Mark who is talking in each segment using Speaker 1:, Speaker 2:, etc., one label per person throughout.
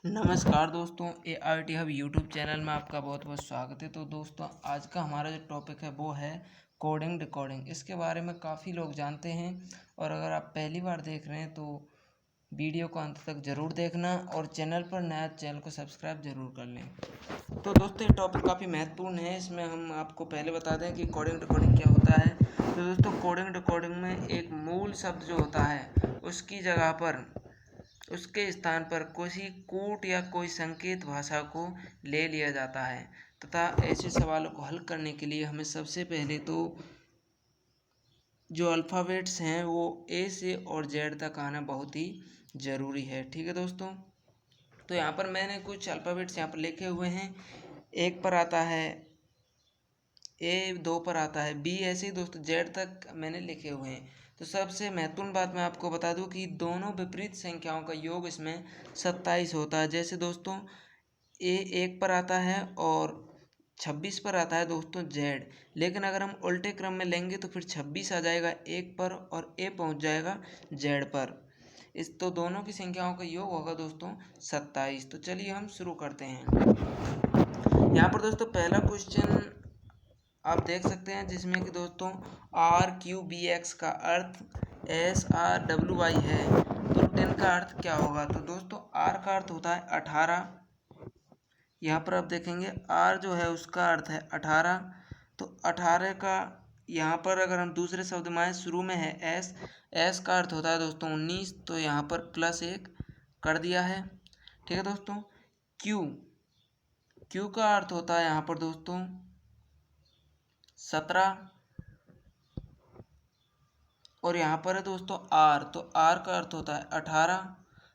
Speaker 1: नमस्कार दोस्तों, ART hub YouTube channel में आपका बहुत बहुत स्वागत है। तो दोस्तों, आज का हमारा जो टॉपिक है वो है कोडिंग डिकोडिंग। इसके बारे में काफ़ी लोग जानते हैं और अगर आप पहली बार देख रहे हैं तो वीडियो को अंत तक ज़रूर देखना और चैनल पर नया चैनल को सब्सक्राइब ज़रूर कर लें। तो दोस्तों, ये टॉपिक काफ़ी महत्वपूर्ण है। इसमें हम आपको पहले बता दें कि कोडिंग डिकोडिंग क्या होता है। तो दोस्तों, कोडिंग डिकोडिंग में एक मूल शब्द जो होता है उसकी जगह पर उसके स्थान पर किसी कूट या कोई संकेत भाषा को ले लिया जाता है तथा ऐसे सवालों को हल करने के लिए हमें सबसे पहले तो जो अल्फ़ाबेट्स हैं वो ए से और जेड तक आना बहुत ही ज़रूरी है। ठीक है दोस्तों, तो यहाँ पर मैंने कुछ अल्फ़ाबेट्स यहाँ पर लिखे हुए हैं। एक पर आता है ए, दो पर आता है बी, ऐसे ही दोस्तों जेड तक मैंने लिखे हुए हैं। तो सबसे महत्वपूर्ण बात मैं आपको बता दूं कि दोनों विपरीत संख्याओं का योग इसमें 27 होता है। जैसे दोस्तों ए एक पर आता है और 26 पर आता है दोस्तों जेड, लेकिन अगर हम उल्टे क्रम में लेंगे तो फिर 26 आ जाएगा एक पर और ए पहुंच जाएगा जेड पर। इस तो दोनों की संख्याओं का योग होगा दोस्तों 27। तो चलिए हम शुरू करते हैं। यहाँ पर दोस्तों पहला क्वेश्चन आप देख सकते हैं जिसमें कि दोस्तों RQBX का अर्थ SRWI है। तो 10 का अर्थ क्या होगा? तो दोस्तों R का अर्थ होता है 18। यहाँ पर आप देखेंगे R जो है उसका अर्थ है 18। तो 18 का यहाँ पर अगर हम दूसरे शब्द में शुरू में है S का अर्थ होता है दोस्तों 19। तो यहाँ पर +1 कर दिया है। ठीक है दोस्तों। Q का अर्थ होता है यहाँ पर दोस्तों 17 और यहाँ पर है दोस्तों R। तो R का अर्थ होता है 18।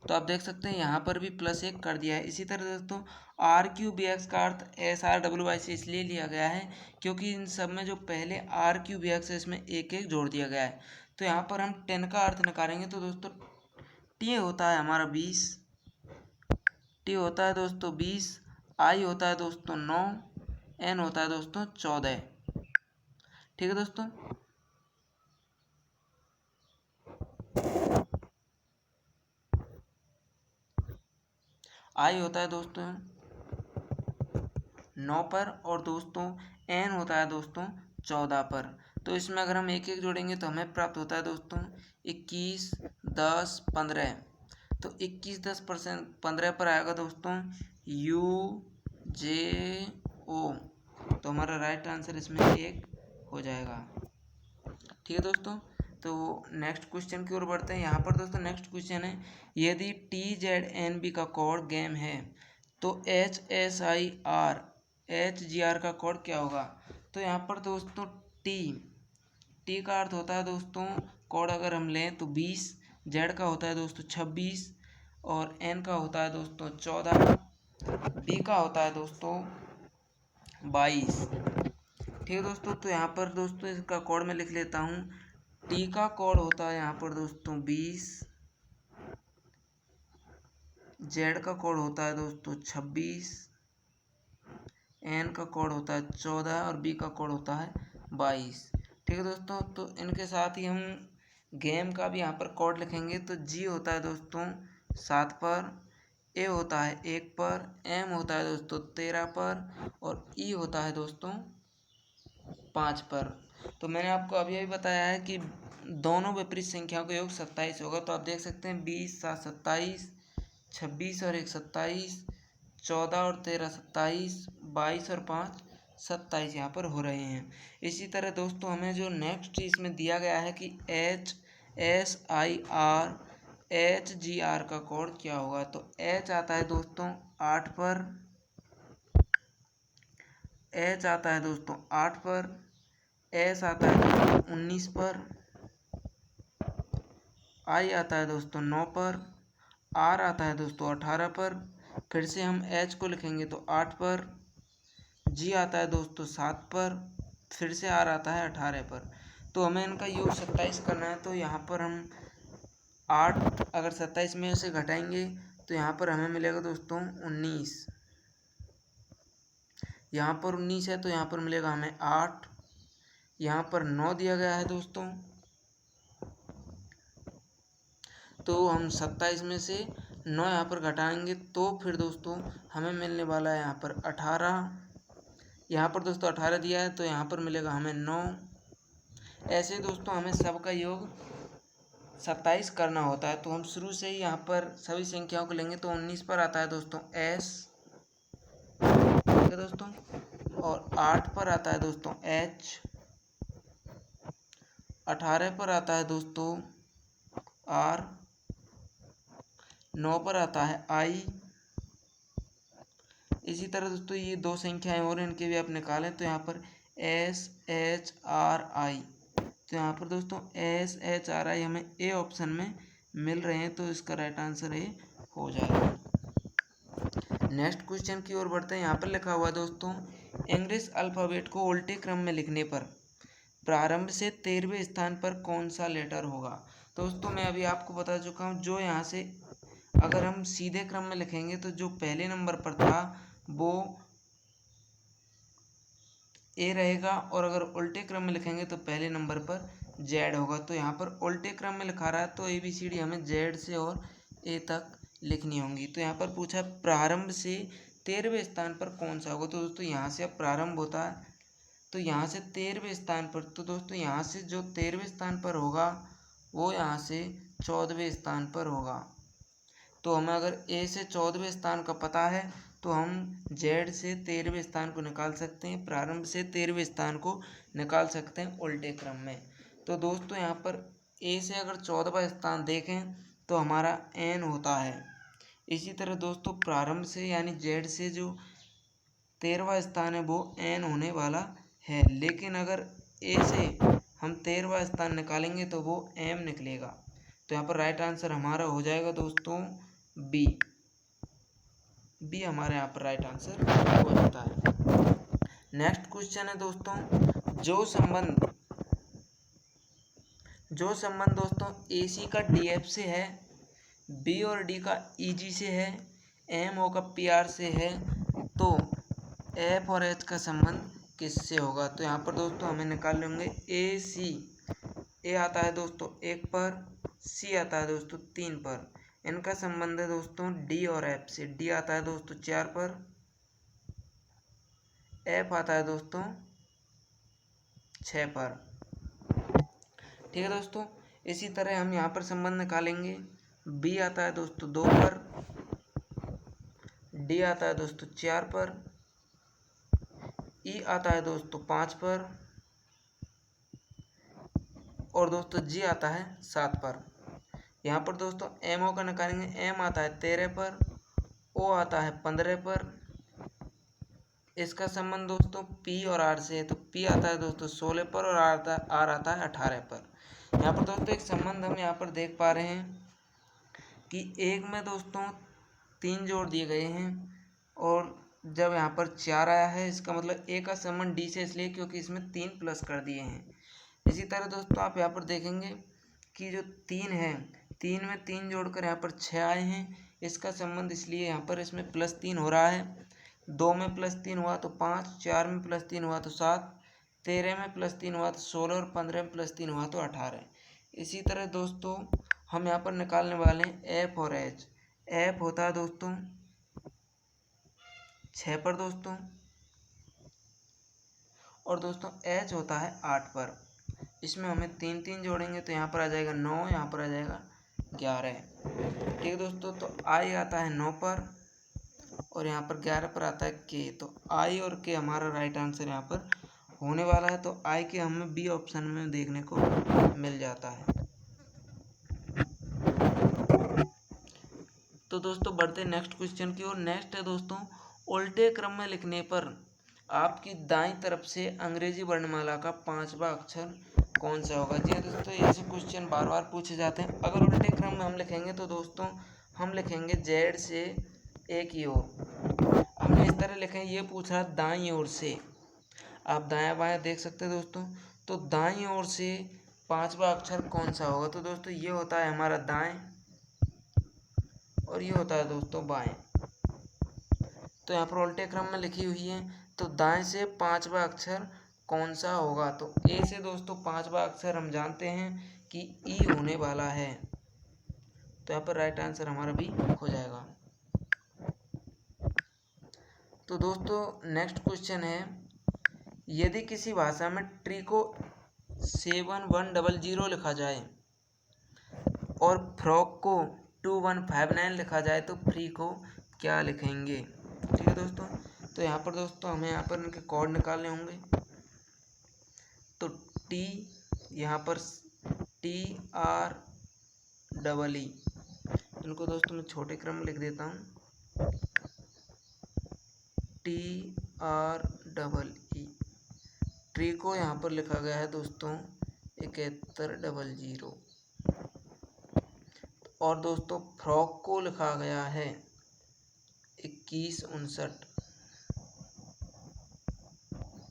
Speaker 1: तो आप देख सकते हैं यहाँ पर भी +1 कर दिया है। इसी तरह दोस्तों RQBX का अर्थ SRWI से इसलिए लिया गया है क्योंकि इन सब में जो पहले RQBX है इसमें एक एक जोड़ दिया गया है। तो यहाँ पर हम 10 का अर्थ निकालेंगे तो दोस्तों T होता है हमारा 20, T होता है दोस्तों 20, I होता है दोस्तों 9, N होता है दोस्तों 14। ठीक है दोस्तों। I होता है दोस्तों 9 पर और दोस्तों N होता है दोस्तों 14 पर। तो इसमें अगर हम एक एक जोड़ेंगे तो हमें प्राप्त होता है दोस्तों 21, 10, 15। तो 21, 10, 15 पर आएगा दोस्तों UJO। तो हमारा राइट आंसर इसमें 1 हो जाएगा। ठीक है दोस्तों, तो नेक्स्ट क्वेश्चन की ओर बढ़ते हैं। यहाँ पर दोस्तों नेक्स्ट क्वेश्चन है, यदि TZNB का कोड गेम है तो HSIR का कोड क्या होगा? तो यहाँ पर दोस्तों टी का अर्थ होता है दोस्तों कोड अगर हम लें तो 20, जेड का होता है दोस्तों 26 और एन का होता है दोस्तों 14, बी का होता है दोस्तों 22। ठीक है दोस्तों, तो यहाँ पर दोस्तों इसका कोड मैं लिख लेता हूँ। टी का कोड होता है यहाँ पर दोस्तों 20, जेड का कोड होता है दोस्तों 26, एन का कोड होता है 14 और बी का कोड होता है 22। ठीक है दोस्तों, तो इनके साथ ही हम गेम का भी यहाँ पर कोड लिखेंगे। तो जी होता है दोस्तों 7 पर, ए होता है 1 पर, एम होता है दोस्तों 13 पर और ई होता है दोस्तों 5 पर। तो मैंने आपको अभी अभी बताया है कि दोनों विपरीत संख्याओं का योग 27 होगा। तो आप देख सकते हैं 20, 7, 27, 26 और 1, 27, 14 और 13, 27, 22 और 5, 27 यहाँ पर हो रहे हैं। इसी तरह दोस्तों हमें जो नेक्स्ट इसमें दिया गया है कि HSIR का कोड क्या होगा? तो H आता है दोस्तों 8 पर, H आता है दोस्तों 8 पर, S आता है दोस्तों 19 पर, I आता है दोस्तों 9 पर, R आता है दोस्तों 18 पर। फिर से हम H को लिखेंगे तो 8 पर, G आता है दोस्तों 7 पर, फिर से R आता है 18 पर। तो हमें इनका योग 27 करना है। तो यहाँ पर हम 8 अगर 27 में से घटाएंगे तो यहाँ पर हमें मिलेगा दोस्तों 19। यहाँ पर 19 है तो यहाँ पर मिलेगा हमें 8। यहाँ पर 9 दिया गया है दोस्तों, तो हम 27 में से 9 यहाँ पर घटाएंगे तो फिर दोस्तों हमें मिलने वाला है यहाँ पर 18। यहाँ पर दोस्तों 18 दिया है तो यहाँ पर मिलेगा हमें 9। ऐसे ही दोस्तों हमें सबका योग 27 करना होता है। तो हम शुरू से ही यहाँ पर सभी संख्याओं को लेंगे तो 19 पर आता है दोस्तों S, ठीक है दोस्तों, और 8 पर आता है दोस्तों H, 18 पर आता है दोस्तों R, 9 पर आता है I। इसी तरह दोस्तों ये दो संख्याएं और इनके भी आप निकालें तो यहाँ पर SHRI, तो यहाँ पर दोस्तों SHRI हमें ए ऑप्शन में मिल रहे हैं, तो इसका राइट आंसर ए हो जाएगा। नेक्स्ट क्वेश्चन की ओर बढ़ते हैं। यहाँ पर लिखा हुआ है दोस्तों, इंग्लिश अल्फ़ाबेट को उल्टे क्रम में लिखने पर प्रारंभ से 13वें स्थान पर कौन सा लेटर होगा। दोस्तों मैं अभी आपको बता चुका हूँ, जो यहाँ से अगर हम सीधे क्रम में लिखेंगे तो जो पहले नंबर पर था वो ए रहेगा, और अगर उल्टे क्रम में लिखेंगे तो पहले नंबर पर जेड होगा। तो यहाँ पर उल्टे क्रम में लिखा रहा है तो ABCD हमें जेड से और ए तक लिखनी होंगी। तो यहाँ पर पूछा प्रारंभ से 13वें स्थान पर कौन सा होगा। तो दोस्तों यहाँ से अब प्रारंभ होता है तो यहाँ से 13वें स्थान पर, तो दोस्तों यहाँ से जो 13वें स्थान पर होगा वो यहाँ से 14वें स्थान पर होगा। तो हमें अगर ए से 14वें स्थान का पता है तो हम जेड से 13वें स्थान को निकाल सकते हैं, प्रारंभ से 13वें स्थान को निकाल सकते हैं उल्टे क्रम में। तो दोस्तों यहाँ पर ए से अगर 14वां स्थान देखें तो हमारा एन होता है। इसी तरह दोस्तों प्रारंभ से यानी जेड से जो 13वां स्थान है वो एन होने वाला है, लेकिन अगर ए से हम 13वां स्थान निकालेंगे तो वो एम निकलेगा। तो यहाँ पर राइट आंसर हमारा हो जाएगा दोस्तों बी। बी हमारे यहाँ पर राइट आंसर हो जाता है। नेक्स्ट क्वेश्चन है दोस्तों, जो संबंध दोस्तों AC का DF से है, B और D का EG से है, MO का PR से है, तो F और H का संबंध किससे होगा। तो यहाँ पर दोस्तों हमें निकाल लेंगे AC। ए आता है दोस्तों 1 पर, C आता है दोस्तों 3 पर। इनका संबंध है दोस्तों D और F से। D आता है दोस्तों 4 पर, F आता है दोस्तों 6 पर, ठीक है दोस्तों। इसी तरह हम यहाँ पर संबंध निकालेंगे। B आता है दोस्तों 2 पर, D आता है दोस्तों 4 पर, E आता है दोस्तों 5 पर, और दोस्तों G आता है 7 पर। यहाँ पर दोस्तों MO का निकालेंगे। M आता है 13 पर, O आता है 15 पर। इसका संबंध दोस्तों P और R से है, तो P आता है दोस्तों 16 पर और R आता है 18 पर। यहाँ पर दोस्तों एक संबंध हम यहाँ पर देख पा रहे हैं कि एक में दोस्तों 3 जोड़ दिए गए हैं और जब यहाँ पर 4 आया है, इसका मतलब ए का संबंध D से इसलिए क्योंकि इसमें 3 प्लस कर दिए हैं। इसी तरह दोस्तों आप यहाँ पर देखेंगे कि जो 3 है, 3 में 3 जोड़कर यहाँ पर 6 आए हैं। इसका संबंध इसलिए यहाँ पर इसमें +3 हो रहा है। 2 में +3 हुआ तो 5, 4 में +3 हुआ तो 7, 13 में +3 हुआ तो 16 और 15 में +3 हुआ तो 18। इसी तरह दोस्तों हम यहाँ पर निकालने वाले हैं F और H। F होता है दोस्तों 6 पर दोस्तों, और दोस्तों H होता है 8 पर। इसमें हमें 3 जोड़ेंगे तो यहाँ पर आ जाएगा 9, यहाँ पर आ जाएगा 11, ठीक है दोस्तों। तो I आता है 9 पर और यहाँ पर 11 पर आता है K। तो I और K हमारा राइट आंसर यहाँ पर होने वाला है। तो I के हमें B ऑप्शन में देखने को मिल जाता है। तो दोस्तों बढ़ते हैं नेक्स्ट क्वेश्चन की ओर। नेक्स्ट है दोस्तों, उल्टे क्रम में लिखने पर आपकी दाईं तरफ से अंग्रेजी वर्णमाला का 5वां अक्षर कौन सा होगा। जी दोस्तों ऐसे क्वेश्चन बार बार पूछे जाते हैं। अगर उल्टे क्रम में हम लिखेंगे तो दोस्तों हम लिखेंगे जेड से ए की ओर। हमने इस तरह लिखे, ये पूछ रहा दाईं ओर से, आप दायां बायां देख सकते हैं दोस्तों। तो दाईं ओर से 5वां अक्षर कौन सा होगा। तो दोस्तों ये होता है हमारा दाएं और ये होता है दोस्तों बाएं। तो यहाँ पर उल्टे क्रम में लिखी हुई है, तो दाएं से 5वां अक्षर कौन सा होगा। तो ए से दोस्तों 5वां अक्षर हम जानते हैं कि ई होने वाला है। तो यहाँ पर राइट आंसर हमारा भी हो जाएगा। तो दोस्तों नेक्स्ट क्वेश्चन है, यदि किसी भाषा में ट्री को 7100 लिखा जाए और फ्रॉक को 2159 लिखा जाए तो फ्री को क्या लिखेंगे? ठीक है दोस्तों, तो यहाँ पर दोस्तों हमें यहाँ पर इनके कोड निकालने होंगे। तो टी यहाँ पर TREE, इनको दोस्तों मैं छोटे क्रम में लिख देता हूँ, TREE। ट्री को यहाँ पर लिखा गया है दोस्तों 7100 और दोस्तों फ्रॉक को लिखा गया है 2159।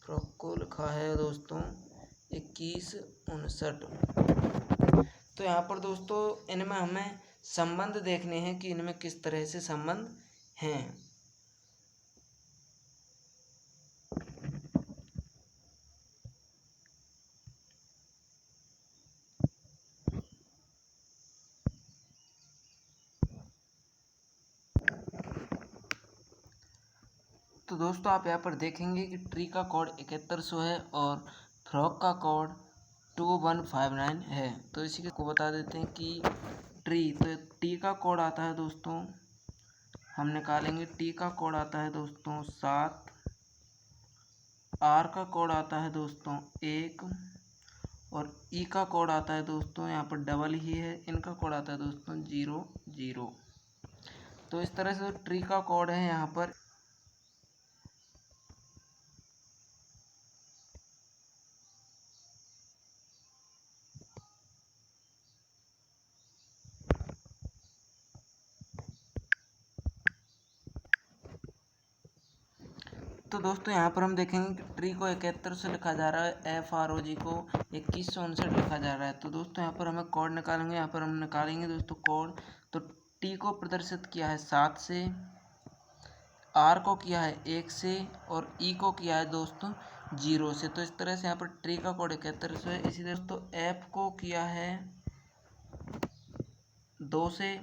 Speaker 1: फ्रॉक को लिखा है दोस्तों 2159। तो यहाँ पर दोस्तों इनमें हमें संबंध देखने हैं कि इनमें किस तरह से संबंध हैं। तो दोस्तों आप यहाँ पर देखेंगे कि ट्री का कोड 7100 है और फ्रॉक का कोड 2159 है। तो इसी को बता देते हैं कि ट्री, तो टी का कोड आता है दोस्तों, हम निकालेंगे, टी का कोड आता है दोस्तों 7, आर का कोड आता है दोस्तों 1 और ई का कोड आता है दोस्तों, यहाँ पर डबल ही है, इनका कोड आता है दोस्तों 00। तो इस तरह से ट्री का कोड है यहाँ पर। तो दोस्तों यहाँ पर हम देखेंगे कि ट्री को 7100 लिखा जा रहा है, FROG को 2159 लिखा जा रहा है। तो दोस्तों यहाँ पर हमें कोड निकालेंगे, यहाँ पर हम निकालेंगे दोस्तों कोड। तो टी को प्रदर्शित किया है 7 से, आर को किया है 1 से और ई को किया है दोस्तों 0 से। तो इस तरह से यहाँ पर ट्री का कोड 7100 है। इसी दोस्तों एफ को किया है 2 से,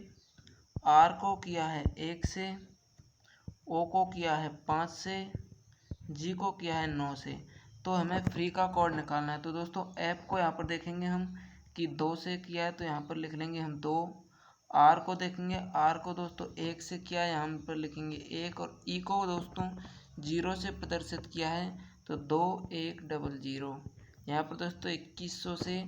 Speaker 1: आर को किया है 1 से, ओ को किया है 5 से, जी को किया है 9 से। तो हमें फ्री का कोड निकालना है। तो दोस्तों एफ को यहाँ पर देखेंगे हम कि 2 से किया है, तो यहाँ पर लिख लेंगे हम 2। आर को देखेंगे, आर को दोस्तों 1 से किया है, यहाँ पर लिखेंगे 1 और ई को दोस्तों 0 से प्रदर्शित किया है, तो 2100। यहाँ पर दोस्तों 2100 से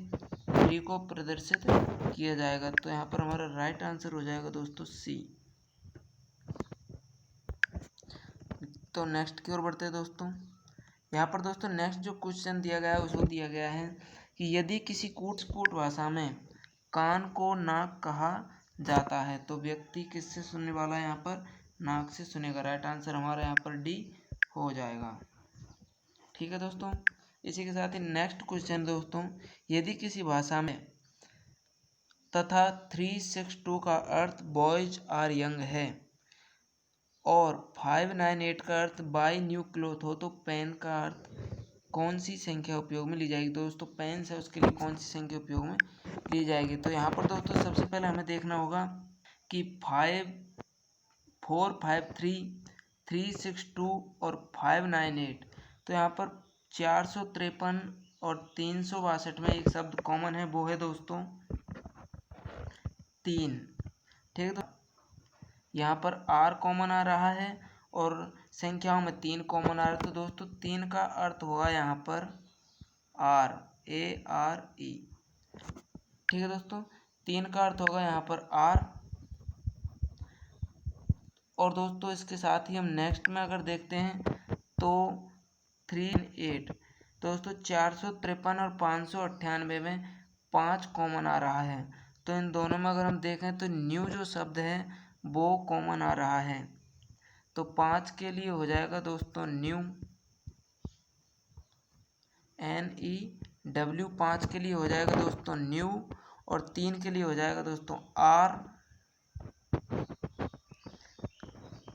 Speaker 1: फ्री को प्रदर्शित किया जाएगा। तो यहाँ पर हमारा राइट आंसर हो जाएगा दोस्तों सी। तो नेक्स्ट की ओर बढ़ते हैं दोस्तों। यहाँ पर दोस्तों नेक्स्ट जो क्वेश्चन दिया गया है उसको दिया गया है कि यदि किसी कूट भाषा में कान को नाक कहा जाता है तो व्यक्ति किससे सुनने वाला है? यहाँ पर नाक से सुनेगा। राइट आंसर हमारा यहाँ पर डी हो जाएगा। ठीक है दोस्तों, इसी के साथ ही नेक्स्ट क्वेश्चन दोस्तों, यदि किसी भाषा में तथा 362 का अर्थ बॉयज आर यंग है और 598 का अर्थ बाय न्यू क्लोथ हो तो पेन का अर्थ कौन सी संख्या उपयोग में ली जाएगी? दोस्तों पेन है उसके लिए कौन सी संख्या उपयोग में ली जाएगी? तो यहाँ पर दोस्तों सबसे पहले हमें देखना होगा कि 5453, 362 और 598। तो यहाँ पर 453 और 362 में एक शब्द कॉमन है, वो है दोस्तों 3। ठीक है, तो यहाँ पर आर कॉमन आ रहा है और संख्याओं में 3 कॉमन आ रहा है। तो दोस्तों 3 का अर्थ होगा यहाँ पर आर, ARE। ठीक है दोस्तों, 3 का अर्थ होगा यहाँ पर आर। और दोस्तों इसके साथ ही हम नेक्स्ट में अगर देखते हैं तो 38, दोस्तों 453 और 598 में 5 कॉमन आ रहा है। तो इन दोनों में अगर हम देखें तो न्यू जो शब्द है वो कॉमन आ रहा है। तो 5 के लिए हो जाएगा दोस्तों न्यू, NEW। 5 के लिए हो जाएगा दोस्तों न्यू और 3 के लिए हो जाएगा दोस्तों आर।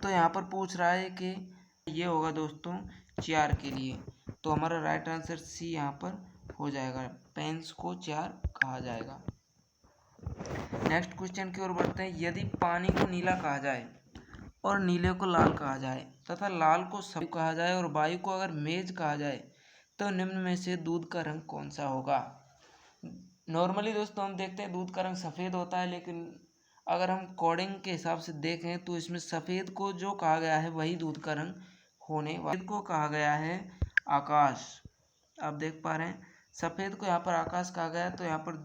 Speaker 1: तो यहाँ पर पूछ रहा है कि ये होगा दोस्तों 4 के लिए। तो हमारा राइट आंसर सी यहाँ पर हो जाएगा, पेन्स को 4 कहा जाएगा। नेक्स्ट क्वेश्चन की ओर बढ़ते हैं। यदि पानी को नीला कहा जाए और नीले को लाल कहा जाए तथा लाल को सफेद कहा जाए और वायु को अगर मेज कहा जाए तो निम्न में से दूध का रंग कौन सा होगा। नॉर्मली दोस्तों हम देखते हैं दूध का रंग सफ़ेद होता है, लेकिन अगर हम कोडिंग के हिसाब से देखें तो इसमें सफ़ेद को जो कहा गया है वही दूध का रंग होने वाला को कहा गया है आकाश। आप देख पा रहे हैं सफ़ेद को यहाँ पर आकाश कहा गया है, तो यहाँ पर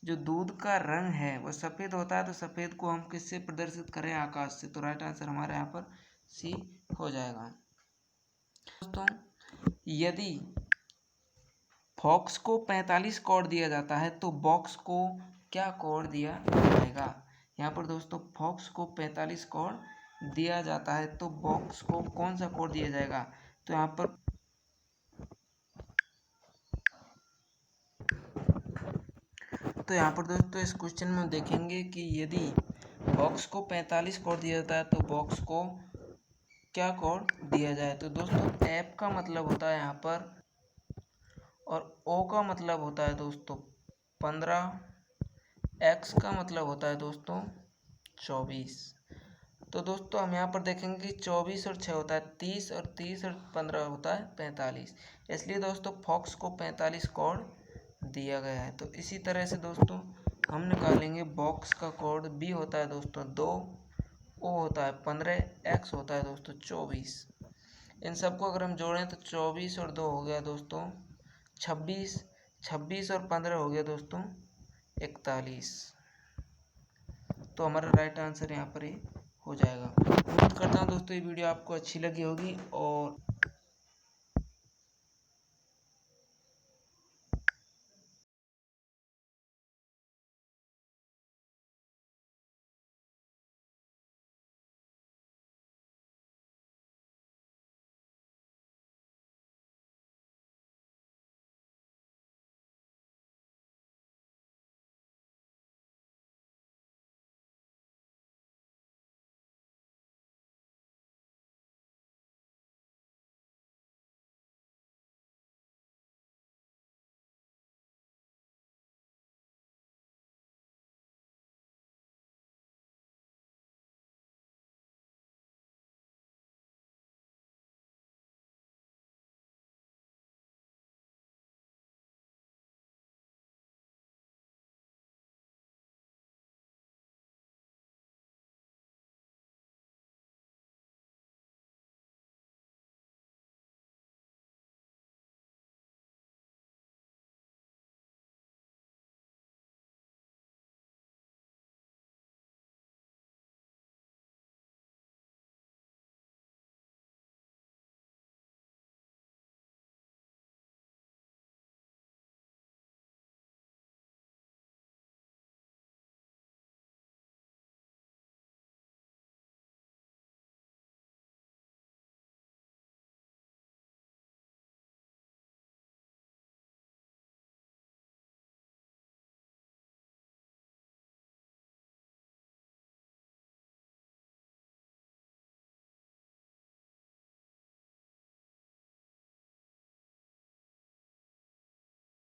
Speaker 1: जो दूध का रंग है वह सफ़ेद होता है, तो सफ़ेद को हम किससे प्रदर्शित करें, आकाश से। तो राइट आंसर हमारा यहाँ पर सी हो जाएगा। दोस्तों यदि फॉक्स को 45 कोड दिया जाता है तो बॉक्स को क्या कोड दिया जाएगा। यहाँ पर दोस्तों फॉक्स को 45 कोड दिया जाता है तो बॉक्स को कौन सा कोड दिया जाएगा। तो यहाँ पर दोस्तों इस क्वेश्चन में देखेंगे कि यदि बॉक्स को 45 कोड दिया जाता है तो बॉक्स को क्या कोड दिया जाए। तो दोस्तों एफ का मतलब होता है यहाँ पर, और ओ का मतलब होता है दोस्तों 15, एक्स का मतलब होता है दोस्तों 24। तो दोस्तों हम यहाँ पर देखेंगे कि 24 और 6 होता है 30, और 30 और 15 होता है 45। इसलिए दोस्तों फॉक्स को 45 कोड दिया गया है। तो इसी तरह से दोस्तों हम निकालेंगे बॉक्स का कोड। बी होता है दोस्तों 2, ओ होता है 15, एक्स होता है दोस्तों 24। इन सबको अगर हम जोड़ें तो 24 और 2 हो गया दोस्तों 26, 26 और 15 हो गया दोस्तों 41। तो हमारा राइट आंसर यहाँ पर ये हो जाएगा। उम्मीद करता हूँ दोस्तों ये वीडियो आपको अच्छी लगी होगी, और